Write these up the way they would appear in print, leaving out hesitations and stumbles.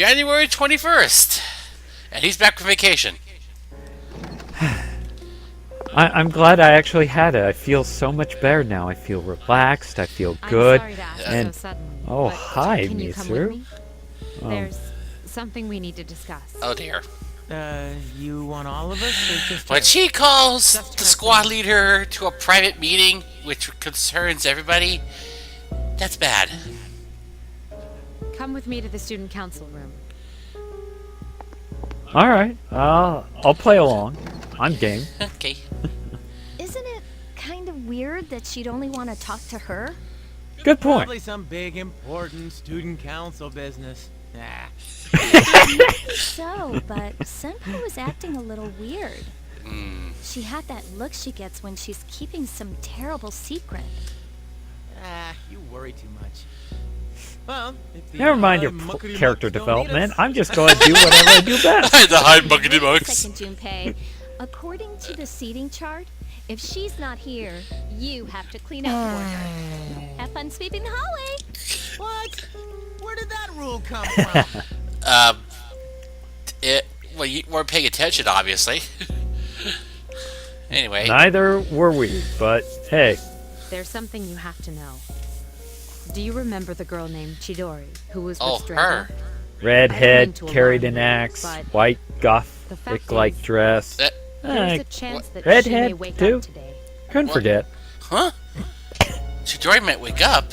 January 21st. And he's back from vacation. I'm glad I actually had it. I feel so much better now. I feel relaxed. I feel good. I'm sorry to ask and so suddenly, oh, but hi, can you come with Mitsuru. me? There's something we need to discuss. Oh dear. You want all of us, or just When her? she calls Just the her squad friend. leader to a private meeting, which concerns everybody, that's bad. Come with me to the student council room. All right. I'll play along. I'm game. Okay. Isn't it kind of weird that she'd only want to talk to her? Good point. Probably some big, important student council business. Ah. So, but Senpai was acting a little weird. She had that look she gets when she's keeping some terrible secret. You worry too much. Well, if the Never mind your muckety character mucks don't need development. us- I'm just going to do whatever I do best. The high Wait buckety a bucks. second, Junpei. According to the seating chart, if she's not here, you have to clean up for her. Have fun sweeping the hallway. What? Where did that rule come from? Well, you weren't paying attention, obviously. Anyway. Neither were we, but hey. There's something you have to know. Do you remember the girl named Chidori, who was Oh, with her. Strega? I don't mean Redhead, to carried alarm an you, axe, but white the fact gothic-like is- dress. There's a chance that she redhead, may wake too. up today. Couldn't forget. Huh? Chidori might wake up.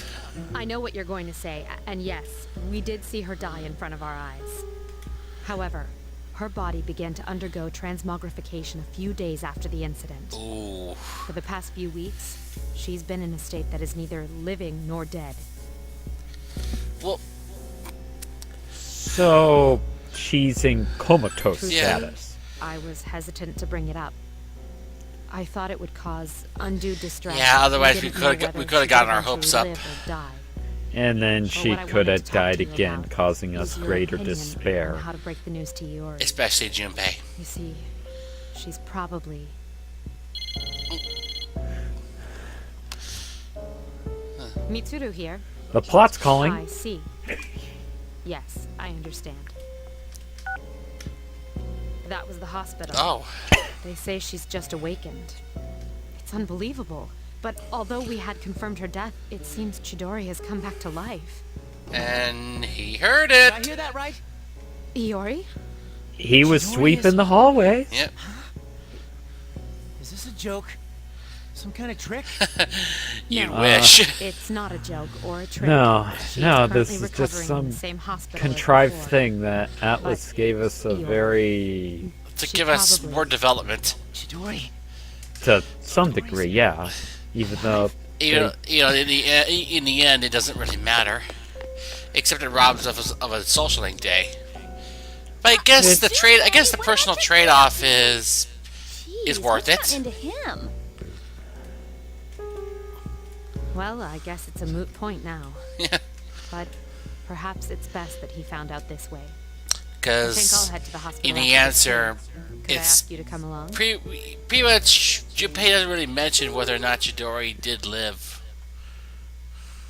I know what you're going to say, and yes, we did see her die in front of our eyes. However, her body began to undergo transmogrification a few days after the incident. Ooh. For the past few weeks, she's been in a state that is neither living nor dead. Well, So, she's in comatose Yeah. status. I was hesitant to bring it up. I thought it would cause undue distress. Yeah, if otherwise we didn't know coulda- we whether coulda she gotten would our hopes eventually up. live or die. And then But she what I could wanted have to talk died to you again, about causing us is your greater opinion despair. on how to break the news to Iori. especially Junpei. You see, she's probably... Mitsuru here. The plot's calling. I see. Yes, I understand. That was the hospital. Oh. They say she's just awakened. It's unbelievable. But although we had confirmed her death, it seems Chidori has come back to life. And he heard Did I it. hear that right? Iori? He was Chidori sweeping is- the hallway. Yep. Is this a joke? Some kind of trick? You No. wish. It's not a joke or a trick. No, She's no, this currently is just recovering in some the same hospital as contrived before. thing that Atlas But gave us a Iori- very... To She give us probably- more development. Chidori. to some degree, yeah. Even though... In the end, it doesn't really matter. Except it robs us of a social link day. But I guess the personal trade-off is Jeez, worth what's it. gotten into him? Well, I guess it's a moot point now. Yeah. But perhaps it's best that he found out this way. I think I'll Because head to the hospital. in the after this answer, meeting. Could I it's ask you to come along? pretty much Junpei doesn't really mention whether or not Chidori did live.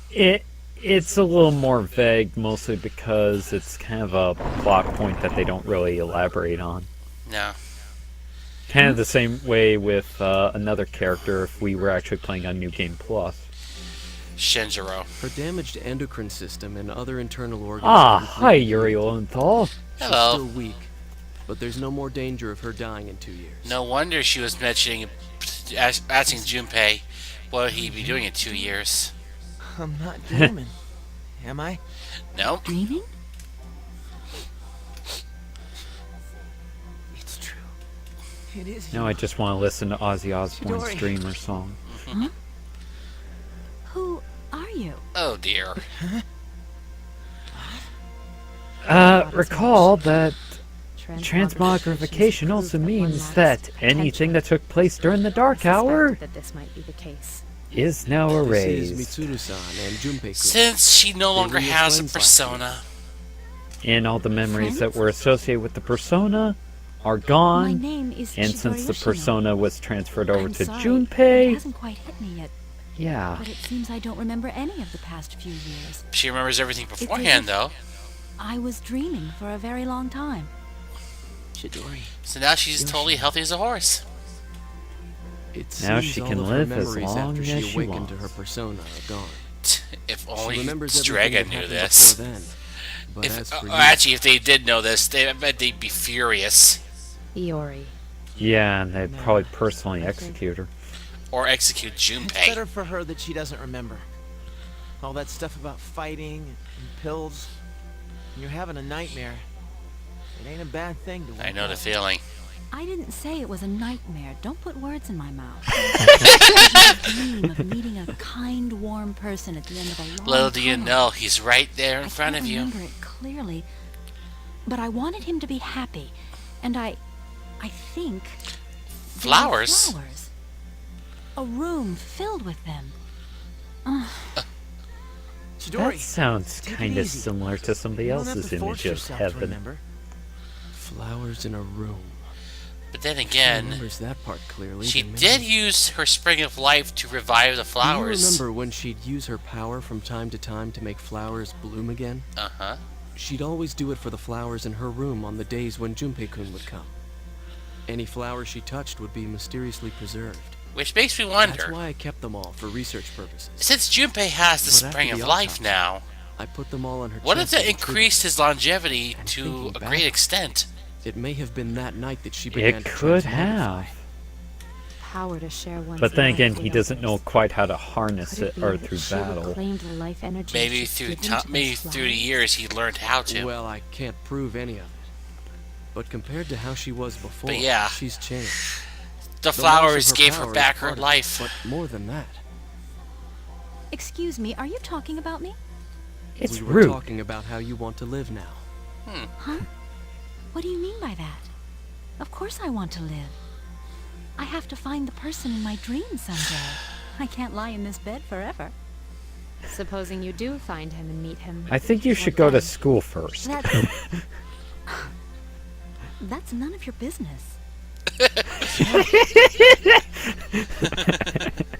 It's a little more vague, mostly because it's kind of a plot point that they don't really elaborate on. No. Kind of the same way with another character if we were actually playing on New Game Plus. Shinjiro. Her damaged endocrine system and other internal organs. Ah, are hi completely Yuri healed. Lowenthal. She's Hello. still weak, but there's no more danger of her dying in 2 years. No wonder she was mentioning, asking Junpei what he'd be doing in 2 years. I'm not dreaming. Am I? No. Dreaming? It's true. It is Now you. I just want to listen to Ozzy Osbourne's Chidori. Dreamer song. Who are you? Oh dear. Recall that Transmogrification transmogrification also means that anything that took place during the dark hour that this might be the case. is now This erased. is Mitsuru-san and Junpei-kun. Since she no longer were your has a friends last persona. And all the memories that Friends? were associated with the persona are My gone. name is And since the Chidori Yoshino. persona was transferred over I'm to sorry, It Junpei, hasn't quite hit me yet, yeah. but it seems I don't remember any of the past few years. She remembers everything as beforehand, if- though. I was dreaming for a very long time. Chidori. So now she's totally healthy as a horse. It Now seems she all can of her live as memories long after as she she awakened to wants. her persona are gone. If She only remembers Strega everything that knew happened this. before then. But If, as for you, actually, if they did know this, I bet they'd be furious. Iori. Yeah, and they'd probably personally execute her. Or execute It's Junpei. better for her that she doesn't remember. All that stuff about fighting and pills. When you're having a nightmare, it ain't a bad thing to wake I know the up. feeling. I didn't say it was a nightmare. Don't put words in my mouth. I dream of meeting a kind, warm person at the end of a long Little do you tunnel. know, he's right there in front of I you. can't remember it clearly, but I wanted him to be happy, and I think they were Flowers? flowers. A room filled with them. Chidori, That sounds take it kind of easy. similar to somebody you don't have else's to force image of yourself to heaven. remember. flowers in a room. But then She again, remembers that part clearly. she then did maybe- use her spring of life to revive the Do you flowers. remember when she'd use her power from time to time to make flowers bloom again? Uh-huh. She'd always do it for the flowers in her room on the days when Junpei-kun would come. Any flower she touched would be mysteriously preserved. Which makes me That's wonder, why I kept them all for research purposes. since Junpei has the But after spring of the life autopsy, now, I put them all on her what if chest that as a tribute. increased his longevity And to thinking a back, great extent? It may have been that night that she began It to could transmogrify. have. Power to share one's But then life again, with he doesn't know others. quite how to harness Could it be or that through she battle. reclaimed the life energy Maybe she'd through given time, to maybe those through the flowers? years he learned how to. Well, I can't prove any of it. But compared to how she was before, But yeah. she's changed. The loss of flowers her gave power her is back part her of it, life. But more than that, Excuse me, are you talking about me? It's we were rude. talking about how you want to live now. Huh? What do you mean by that? Of course I want to live. I have to find the person in my dreams someday. I can't lie in this bed forever. Supposing you do find him and meet him. I think you should what go to then? school first. That's none of your business.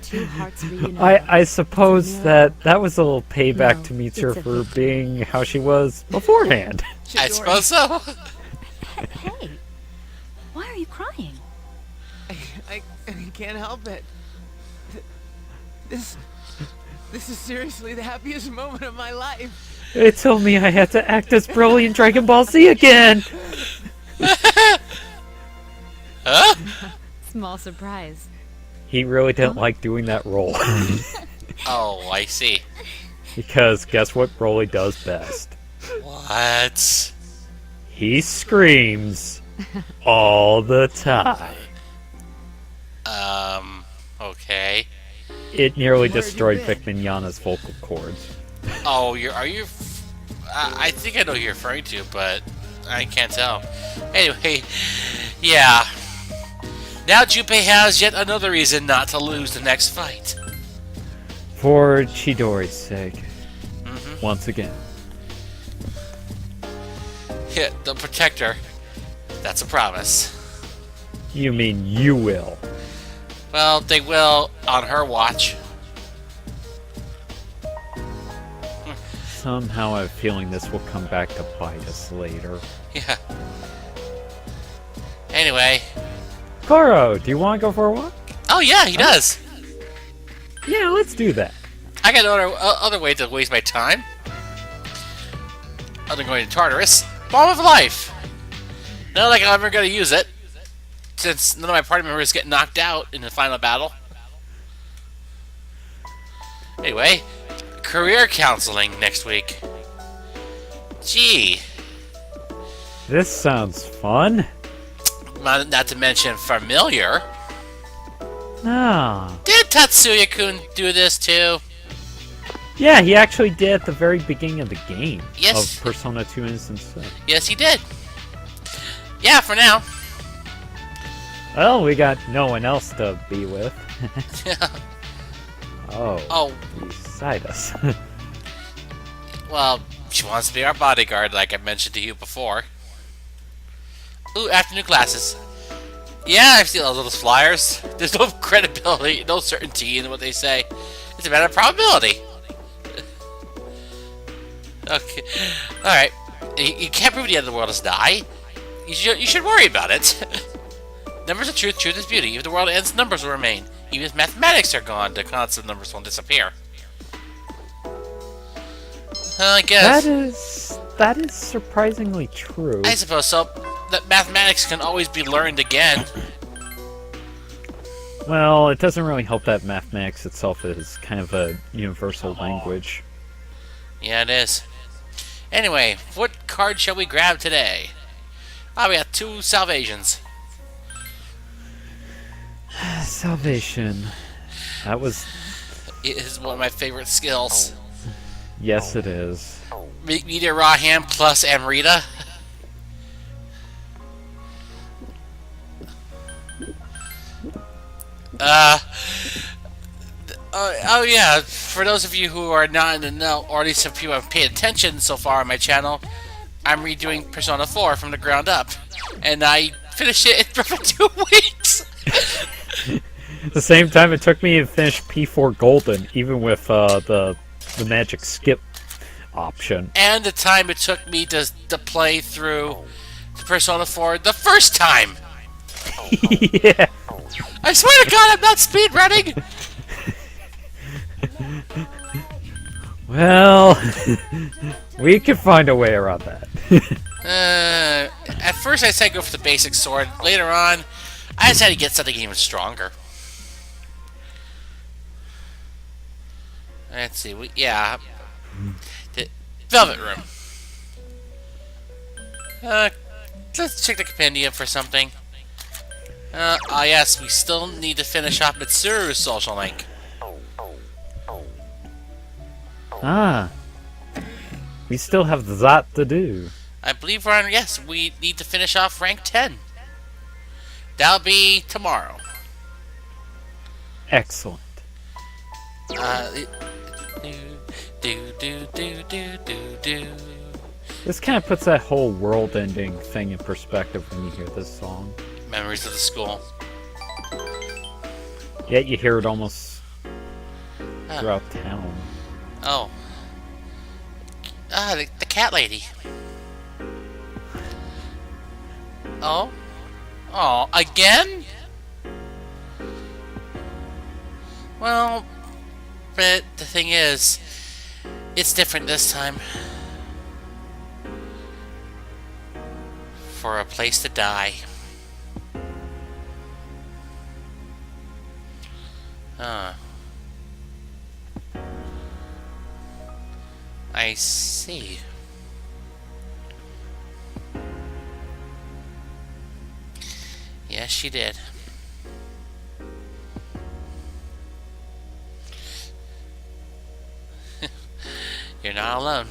Two hearts reunited. I suppose that was a little payback No, to Mitsuru it's a for victory. being how she was beforehand. I suppose so. Hey, why are you crying? I can't help it. This is seriously the happiest moment of my life. It told me I had to act as Broly in Dragon Ball Z again. Huh? Small surprise. He really didn't like doing that role. Oh, I see. Because guess what Broly does best? What? He screams all the time. Okay. It nearly Where have you destroyed been? Vic Mignogna's vocal cords. Oh, are you? I think I know who you're referring to, but I can't tell. Anyway, yeah. Now Junpei has yet another reason not to lose the next fight. For Chidori's sake. Mm-hmm. Once again. Yeah, the protector. That's a promise. You mean you will. Well, they will on her watch. Somehow I have a feeling this will come back to bite us later. Yeah. Anyway. Koro, do you want to go for a walk? Oh yeah, he does. Yeah, let's do that. I got other way to waste my time. Other than going to Tartarus. Bomb of Life! Not like I'm ever going to use it, since none of my party members get knocked out in the final battle. Anyway, career counseling next week. Gee, This sounds fun. not to mention familiar. Ah. Did Tatsuya-kun do this too? Yeah, he actually did at the very beginning of the game. Yes. Of Persona 2 Instance. Yes, he did. Yeah, for now. Well, we got no one else to be with. Oh. Oh, Beside us. well, she wants to be our bodyguard, like I mentioned to you before. Ooh, afternoon classes. Yeah, I've seen all those flyers. There's no credibility, no certainty in what they say. It's a matter of probability. Okay, alright. You can't prove the end of the world is die. You should worry about it. Numbers are truth, truth is beauty. If the world ends, numbers will remain. Even if mathematics are gone, the constant numbers won't disappear. I guess. That is surprisingly true. I suppose so. That mathematics can always be learned again. Well, it doesn't really help that mathematics itself is kind of a universal language. Yeah, it is. Anyway, what card shall we grab today? Ah, we got 2 salvations. Salvation. That was... It is one of my favorite skills. Yes, it is. Meteor Raham plus Amrita. Oh yeah, for those of you who are not in the know, or at least if you have paid attention so far on my channel, I'm redoing Persona 4 from the ground up. And I finished it in roughly 2 weeks! The same time it took me to finish P4 Golden, even with the magic skip option. And the time it took me to play through Persona 4 the first time! Yeah. I swear to God, I'm not speedrunning! Well, we can find a way around that. At first I said go for the basic sword. Later on, I decided to get something even stronger. Let's see, yeah. The Velvet Room. Let's check the compendium for something. Yes, we still need to finish off Mitsuru's social link. Ah. We still have that to do. I believe we're on, yes, we need to finish off rank 10. That'll be tomorrow. Excellent. This kind of puts that whole world-ending thing in perspective when you hear this song. Memories of the school. Yet you hear it almost throughout town. Oh. The cat lady. Oh? Oh, again? Well, but the thing is, it's different this time. For a place to die. I see. Yes, she did. You're not alone.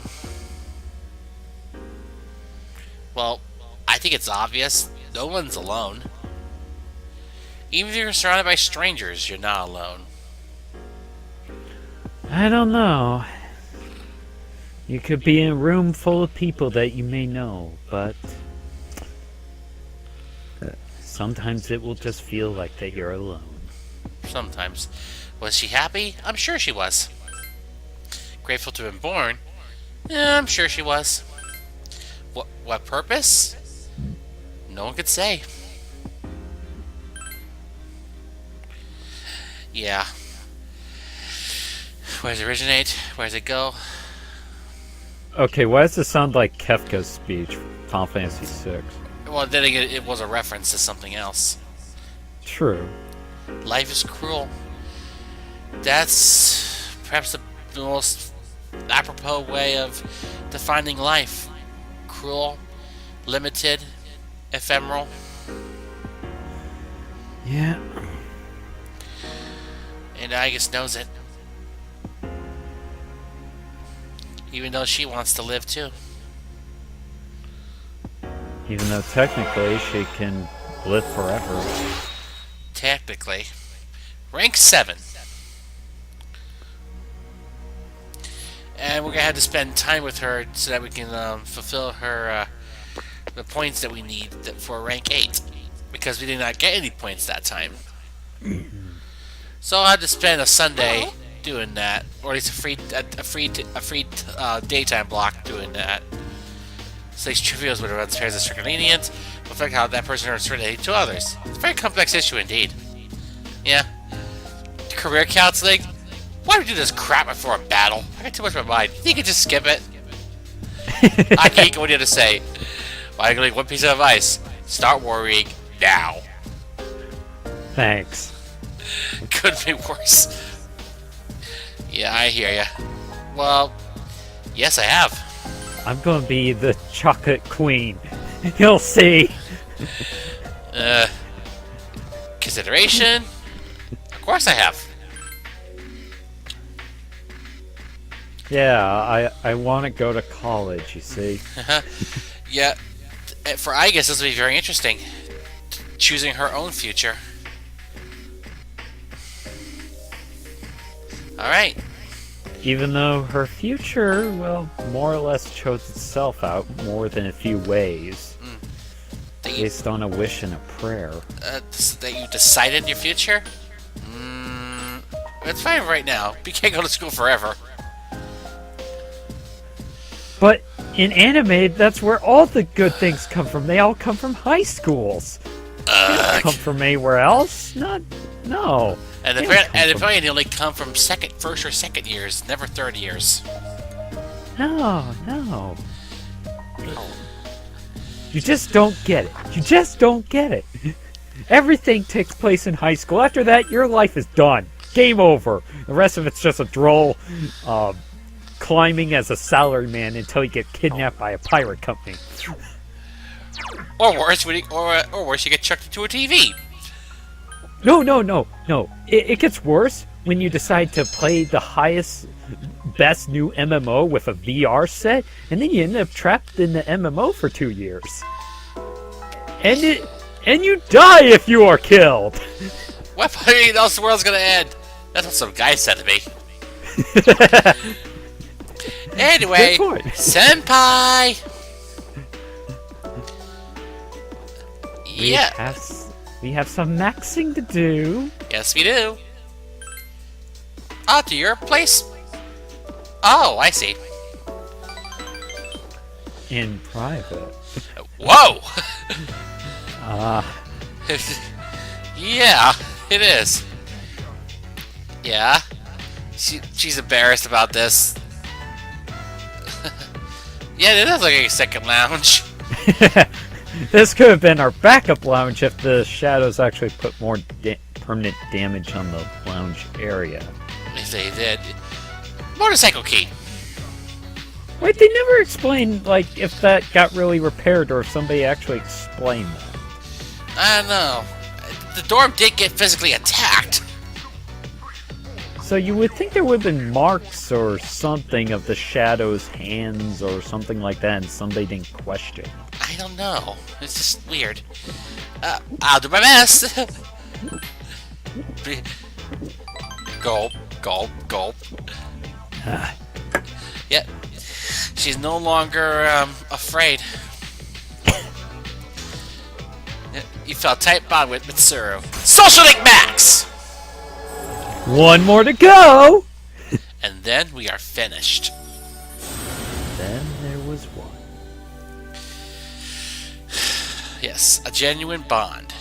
Well, I think it's obvious. No one's alone. Even if you're surrounded by strangers, you're not alone. I don't know. You could be in a room full of people that you may know, but sometimes it will just feel like that you're alone. Sometimes. Was she happy? I'm sure she was. Grateful to have been born? Yeah, I'm sure she was. What purpose? No one could say. Yeah. Where does it originate? Where does it go? Okay, why does this sound like Kefka's speech from Final Fantasy VI? Well, then again, it was a reference to something else. True. Life is cruel. That's perhaps the most apropos way of defining life. Cruel, limited, ephemeral. Yeah. And Agus knows it. Even though she wants to live too. Even though technically she can live forever. Technically. Rank 7. And we're gonna have to spend time with her so that we can fulfill her the points that we need for rank 8, because we did not get any points that time. So I'll have to spend a Sunday doing that, or at least a free daytime block doing that. Mistakes trivial when it runs pairs as strict lenient, reflect how that person is related to others. It's a very complex issue indeed. Yeah. Career counseling? Why do we do this crap before a battle? I got too much on my mind. You can just skip it. I can't go in here to say. Well, I'm going to give one piece of advice. Start worrying now. Thanks. Could be worse. Yeah, I hear ya. Well, yes, I have. I'm gonna be the chocolate queen. You'll see. Consideration? Of course I have. Yeah, I want to go to college, you see. Yeah, for I guess this will be very interesting. Choosing her own future. Alright. Even though her future, well, more or less chose itself out more than a few ways. Based on a wish and a prayer. That you decided your future? It's fine right now. You can't go to school forever. But in anime, that's where all the good things come from. They all come from high schools. They don't come from anywhere else? No. And apparently they only come from first or second years, never third years. No. You just don't get it. You just don't get it. Everything takes place in high school. After that, your life is done. Game over. The rest of it's just a droll climbing as a salaryman until you get kidnapped by a pirate company. Or worse, you get chucked into a TV. No. It gets worse when you decide to play the best new MMO with a VR set, and then you end up trapped in the MMO for 2 years. And you die if you are killed! What do you know the world's gonna end? That's what some guy said to me. Anyway, senpai! Yeah. We have some maxing to do. Yes, we do. To your place? Oh, I see. In private. Whoa! Ah. Yeah, it is. Yeah. She's embarrassed about this. Yeah, it is like a second lounge. This could have been our backup lounge if the shadows actually put more permanent damage on the lounge area. If they did. Motorcycle key. Wait, they never explained, like, if that got really repaired or if somebody actually explained that. I don't know. The dorm did get physically attacked. So you would think there would have been marks or something of the shadow's hands or something like that, and somebody didn't question. I don't know. It's just weird. I'll do my best. Gulp, gulp, gulp. Yeah. She's no longer afraid. You felt tight bond with Mitsuru. Social Link Max! One more to go! And then we are finished. Then there was one. Yes, a genuine bond.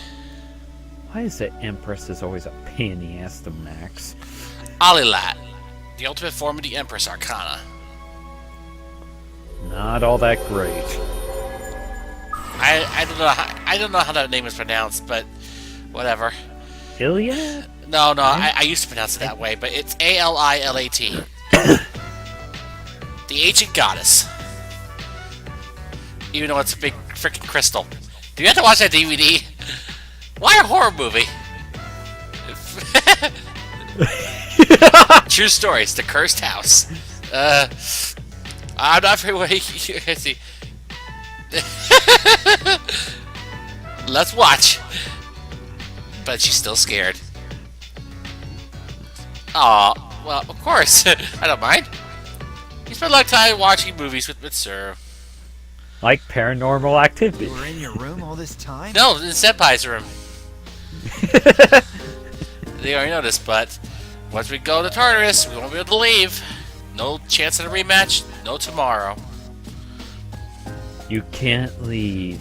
Why is it Empress is always a pain in the ass to Max? Alilat, the ultimate form of the Empress Arcana. Not all that great. I don't know how that name is pronounced, but whatever. Iliad? No, I used to pronounce it that way, but it's A-L-I-L-A-T. The ancient goddess. Even though it's a big freaking crystal. Do you have to watch that DVD? Why a horror movie? True story. It's the cursed house. I'm not very well. See. Let's watch. But she's still scared. Aw, well, of course. I don't mind. You spend a lot of time watching movies with Mitsuru. Like Paranormal Activity. You were in your room all this time? No, in Senpai's room. They already know this, but once we go to Tartarus, we won't be able to leave. No chance at a rematch, no tomorrow. You can't leave.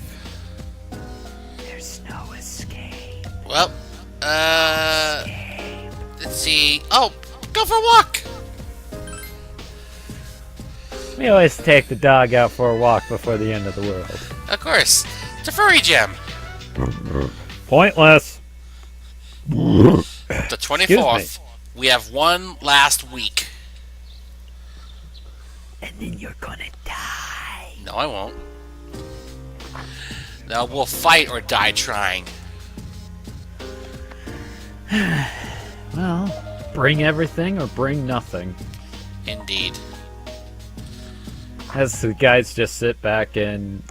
There's no escape. Well, let's see. Oh, go for a walk. We always take the dog out for a walk before the end of the world. Of course. It's a furry gem. Pointless. The Excuse 24th. We have one last week. And then you're gonna die. No, I won't. No, we'll fight or die trying. Well, bring everything or bring nothing. Indeed. As the guys just sit back and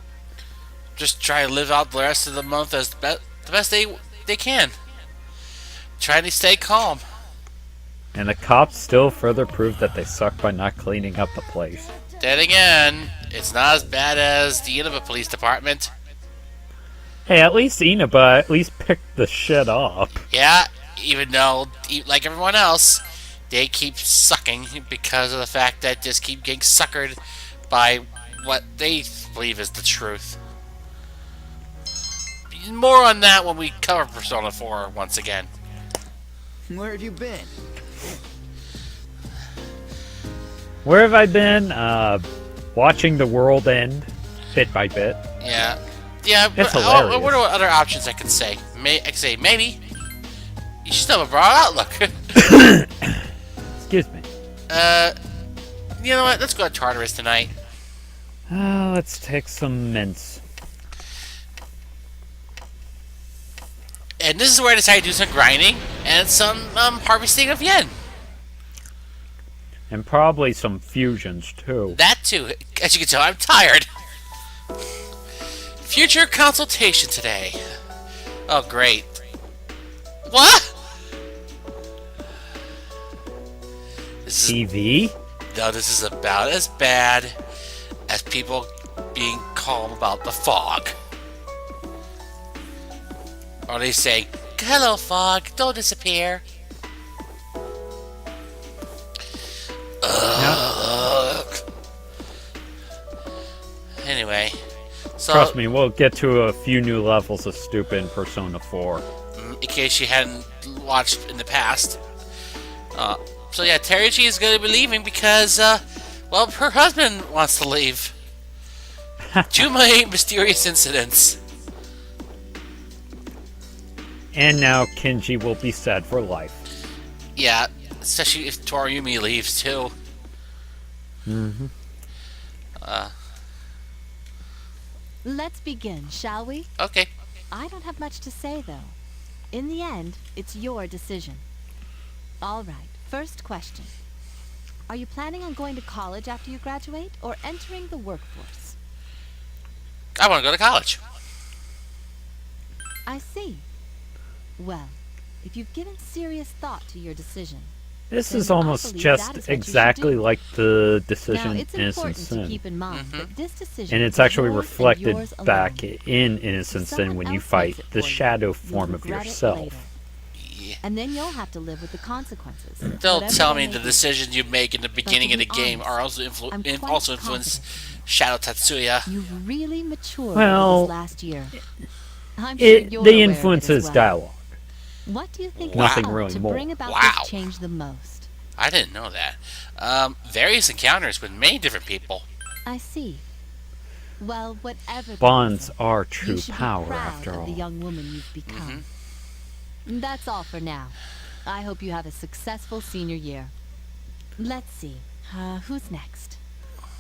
Just try to live out the rest of the month as the best they can. Trying to stay calm. and the cops still further prove that they suck by not cleaning up the place. Then again, it's not as bad as the Innova Police Department. Hey, at least Inaba at least picked the shit up. Yeah, even though, like everyone else, they keep sucking because of the fact that just keep getting suckered by what they believe is the truth. More on that when we cover Persona 4 once again. Where have you been? Where have I been? Watching the world end, bit by bit. Yeah. Yeah, It's but hilarious. what are other options I could say? I could say, maybe. You should have a broad outlook. Excuse me. You know what? Let's go to Tartarus tonight. Let's take some mints. And this is where I decided to do some grinding and some harvesting of yen. And probably some fusions, too. That too. As you can tell, I'm tired. Future consultation today. Oh, great. What? This is, TV? no, this is about as bad as people being calm about the fog. Or they say, hello, fog, don't disappear. Ugh. Anyway, so Trust me, we'll get to a few new levels of stupid in Persona 4. in case you hadn't watched in the past, so yeah, Terichi is going to be leaving because, well, her husband wants to leave. Too many mysterious incidents. And now Kenji will be sad for life. Yeah, especially if Toriumi leaves too. Mm-hmm. Let's begin, shall we? Okay. I don't have much to say, though. In the end, it's your decision. All right, first question. Are you planning on going to college after you graduate, or entering the workforce? I want to go to college. I see. Well, if you've given serious thought to your decision, This then is I almost believe that just is what you should exactly do. like the Now, decision it's Innocent important to Sin. keep in mind that this decision And it's is actually yours and reflected yours back alone. in Innocent If Sin someone when you else fight makes it the for you, shadow you'll form of regret it yourself. later. Yeah. And then you'll have to live with the consequences. Don't whatever tell they me may the be. decisions you make in the beginning of the be game are honest, also, I'm quite also influence confident. Shadow Tatsuya. You've really matured Well, over this last year. I'm sure you're The aware of influence it as is well. dialogue. What do you think Wow. has Nothing helped really to more. bring about Wow. this change the most? I didn't know that. Various encounters with many different people. I see. Well, whatever the Bonds reason, are you true should be power, proud after of all. the young woman you've become. Mm-hmm. That's all for now. I hope you have a successful senior year. Let's see. Who's next?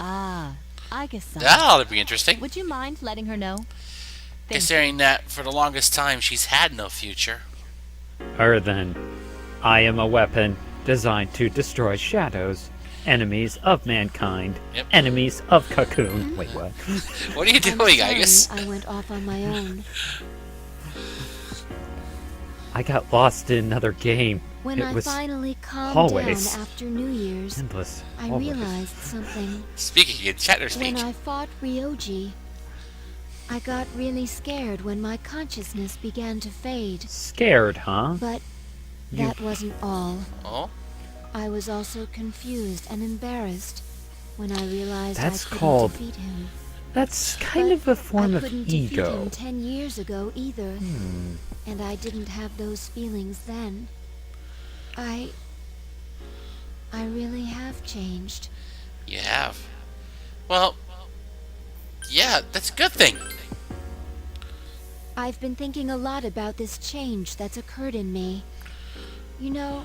I guess so. That ought to be interesting. Would you mind letting her know? Thank Considering that for the longest time she's had no future. Other than, I am a weapon designed to destroy shadows, enemies of mankind, Yep. enemies of Cocoon. Wait, what? What are you doing, I'm Agus? sorry, I went off on my own. I got lost in another game. When It I was finally calmed always down after New Year's, endless. I always. realized something. Speaking in Chatter When speak. I fought Ryoji, I got really scared when my consciousness began to fade. Scared, huh? But You- that wasn't all. Oh? I was also confused and embarrassed when I realized That's I couldn't called defeat him. That's kind of a form I of couldn't defeat ego. him 10 years ago either. And I didn't have those feelings then. I really have changed. You have. Well, yeah, that's a good thing. I've been thinking a lot about this change that's occurred in me. You know,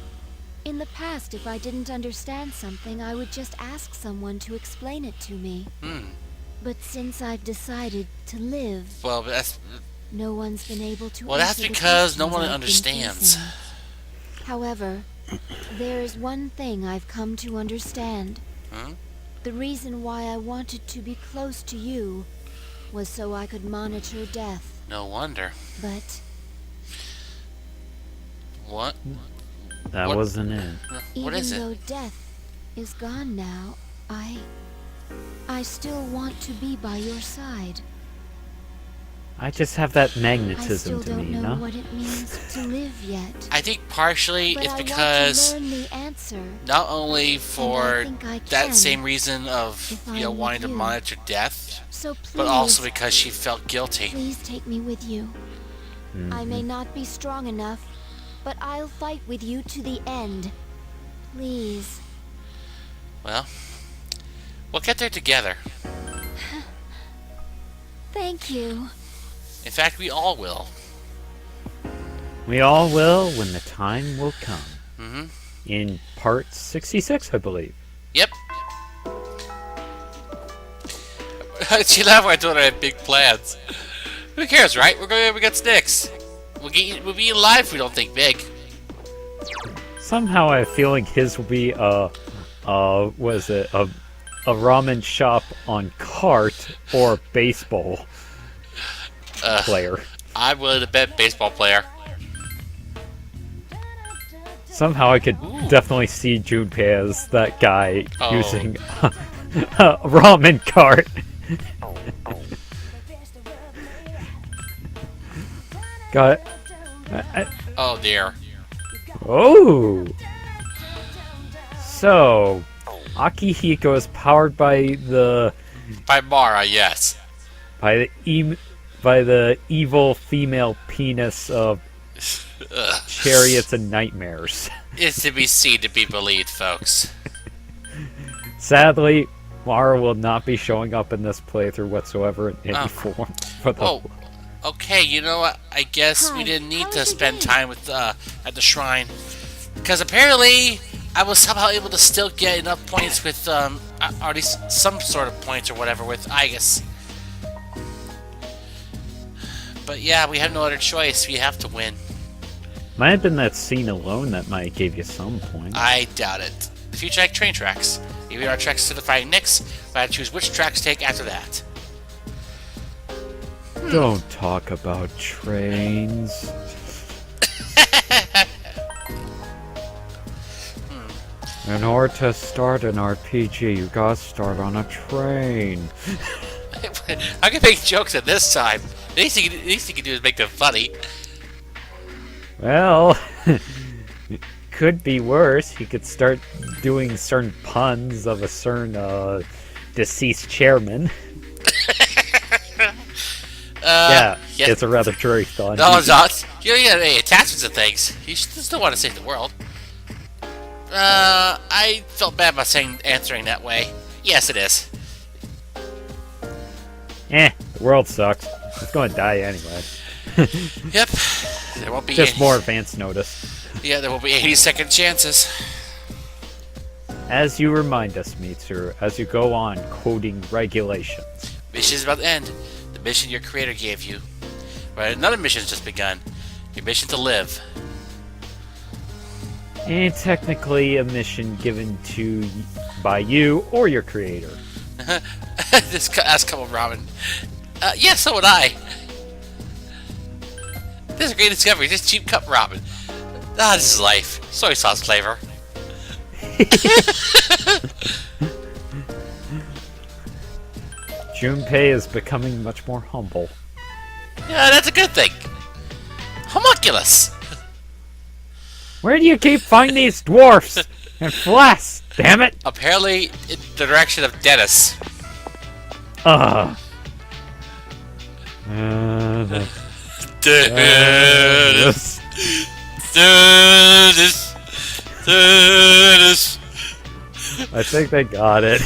in the past, if I didn't understand something, I would just ask someone to explain it to me. But since I've decided to live, Well, that's no one's been able to Well, that's answer the because no questions one I've been understands. facing. However, there is one thing I've come to understand. Huh? The reason why I wanted to be close to you was so I could monitor death. No wonder. But What? That What- wasn't it. What even is it? though death is gone now, I still want to be by your side. I just have that I magnetism still to don't me, know no? what it means to live yet. I think partially But it's I because want to learn the answer. not only for think I that can same reason of if you know I'm wanting to with you. monitor death, So please, but also because she felt guilty. please take me with you. I may not be strong enough, but I'll fight with you to the end. Please. Well, we'll get there together. Thank you. In fact, we all will. We all will when the time will come. Mm-hmm. In part 66, I believe. Yep. She laughed when I told her I had big plans. Who cares, right? We got sticks. We'll be alive if we don't think big. Somehow I have a feeling his will be a ramen shop on cart or baseball player. I'm willing to bet baseball player. Somehow I could definitely see Junpei as that guy Oh. using a ramen cart. Got it. Oh dear. Oh! So, Akihiko is powered by the By Mara, yes. by the evil female penis of chariots and nightmares. It's to be seen to be believed, folks. Sadly, Mara will not be showing up in this playthrough whatsoever in any Oh. form. For the Oh, okay. You know what? I guess we Hi, didn't need how to was your spend day? time with at the shrine, because apparently I was somehow able to still get enough points with or at least some sort of points or whatever with Igus. But yeah, we have no other choice. We have to win. Might have been that scene alone that might have gave you some points. I doubt it. The future like train tracks. If we are tracks to the fighting Nyx, we have to choose which tracks to take after that. Don't talk about trains. In order to start an RPG, you gotta start on a train. I can make jokes at this time. The least you can do is make them funny. Well, it could be worse. He could start doing certain puns of a certain deceased chairman. Yeah, yes. it's a rather true thought. No, it's not. You don't have any attachments to things. You still want to save the world. I felt bad about answering that way. Yes, it is. The world sucks. It's going to die anyway. Yep. There won't be Just any, more advance notice. Yeah, there will be 80-second chances. As you remind us, Mitsuru, as you go on quoting regulations. Mission is about to end. The mission your creator gave you. Right, another mission has just begun. Your mission to live. And technically a mission given to by you or your creator. Ask Cup of Ramen. Yeah, so would I. This is a great discovery. Just cheap cup ramen. This is life. Soy sauce flavor. Junpei is becoming much more humble. Yeah, that's a good thing. Homunculus. Where do you keep finding these dwarfs and flasks? Damn it! Apparently, in the direction of Dennis. Ugh. Dennis. I think they got it.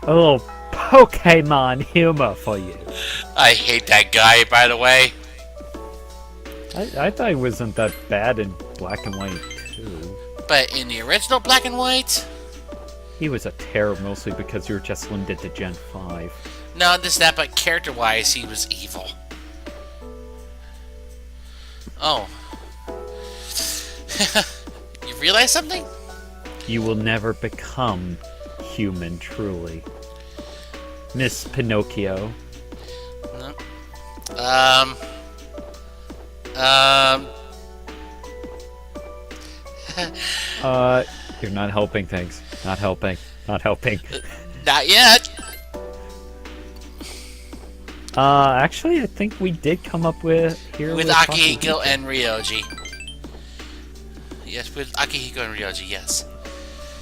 A little Pokemon humor for you. I hate that guy, by the way. I thought he wasn't that bad in Black and White too. But in the original Black and White, He was a terror mostly because you were just limited to Gen 5. no, this that, but character-wise, he was evil. Oh. You realize something? You will never become human, truly. Miss Pinocchio. No. You're not helping things. Not helping. Not helping. Not yet. Actually, I think we did come up with here With Consultation. Akihiko and Ryoji. Yes, with Akihiko and Ryoji, yes.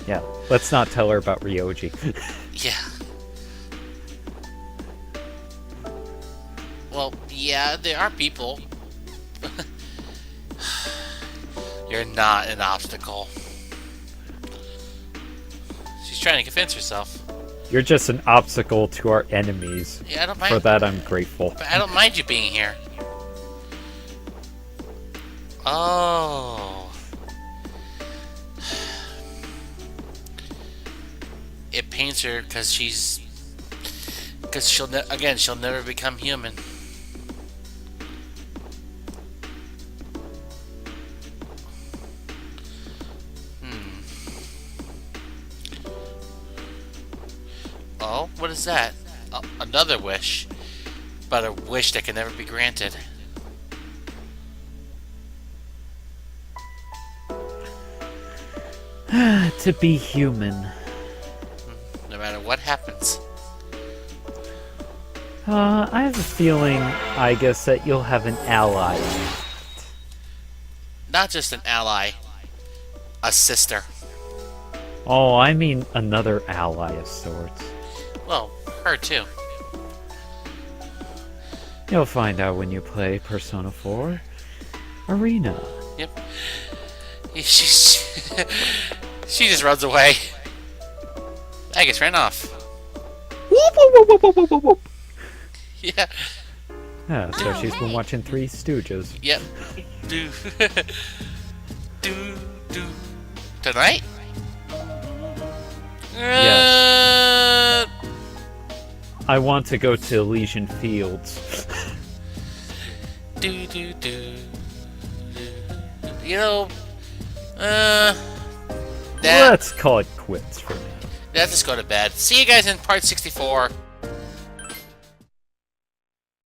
Yeah, let's not tell her about Ryoji. Yeah. Well, yeah, there are people. You're not an obstacle. She's trying to convince herself. You're just an obstacle to our enemies. Yeah, I don't For mind. that, I'm grateful. But I don't mind you being here. Oh. It pains her because she's. Because she'll never become human. Oh, what is that? Oh, another wish. But a wish that can never be granted. To be human. No matter what happens. I have a feeling, I guess, that you'll have an ally. Not just an ally. A sister. Oh, I mean another ally of sorts. Well, her too. You'll find out when you play Persona 4 Arena. Yep. She just runs away. I guess ran off. Whoop, whoop, whoop, whoop, whoop, whoop, whoop. Yeah. Yeah, so she's been watching Three Stooges. Yep. Do. Do. Tonight? Yes. I want to go to Elysian Fields. Do. You know, that, Let's call it quits for me. let's just go to bed. See you guys in part 64.